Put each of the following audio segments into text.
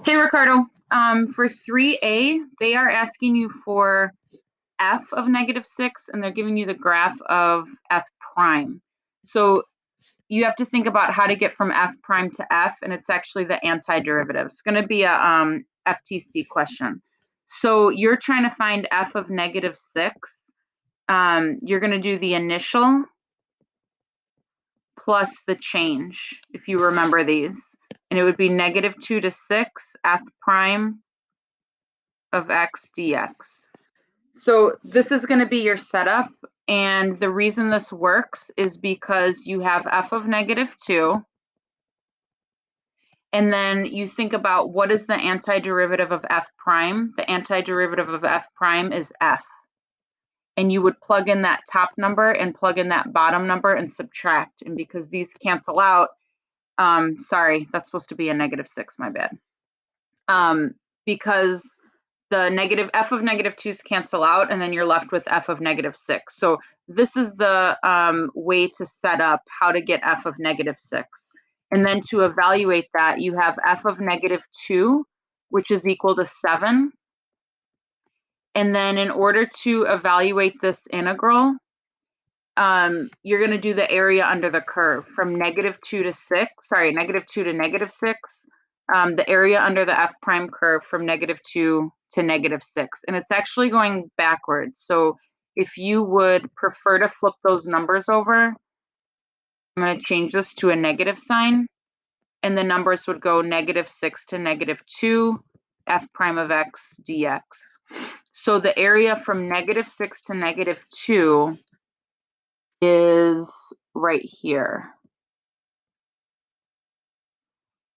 Hey, Ricardo. For 3A, they are asking you for f of -6, and they're giving you the graph of f prime. So you have to think about how to get from f prime to f, and it's actually the antiderivative. It's going to be a FTC question. So you're trying to find f of -6. You're going to do the initial plus the change, if you remember these. And it would be -2 to 6 f prime of x dx. So this is going to be your setup, and the reason this works is because you have f of -2, and then you think about what is the antiderivative of f prime. The antiderivative of f prime is f, and you would plug in that top number and plug in that bottom number and subtract, and because these cancel out, sorry, that's supposed to be a -6, my bad. Because the negative f of -2's cancel out, and then you're left with f of -6. So this is the way to set up how to get f of -6. And then to evaluate that, you have f of -2, which is equal to 7. And then in order to evaluate this integral, you're going to do the area under the curve from -2 to 6, sorry, -2 to -6. The area under the f prime curve from -2 to -6, and it's actually going backwards. So if you would prefer to flip those numbers over, I'm going to change this to a negative sign, and the numbers would go -6 to -2 f prime of x dx. So the area from -6 to -2 is right here.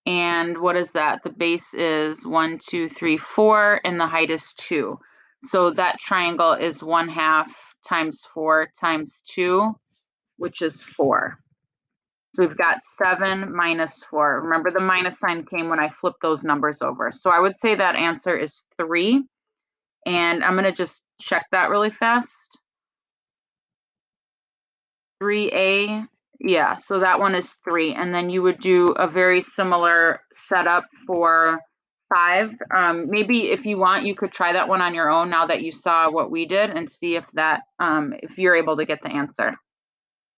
And what is that? The base is 1, 2, 3, 4, and the height is 2. So that triangle is 1/2 times 4 times 2, which is 4. So we've got 7 minus 4. Remember, the minus sign came when I flipped those numbers over. So I would say that answer is 3. And I'm going to just check that really fast. 3A, yeah, so that one is 3. And then you would do a very similar setup for 5. Maybe if you want, you could try that one on your own now that you saw what we did and see if that, if you're able to get the answer.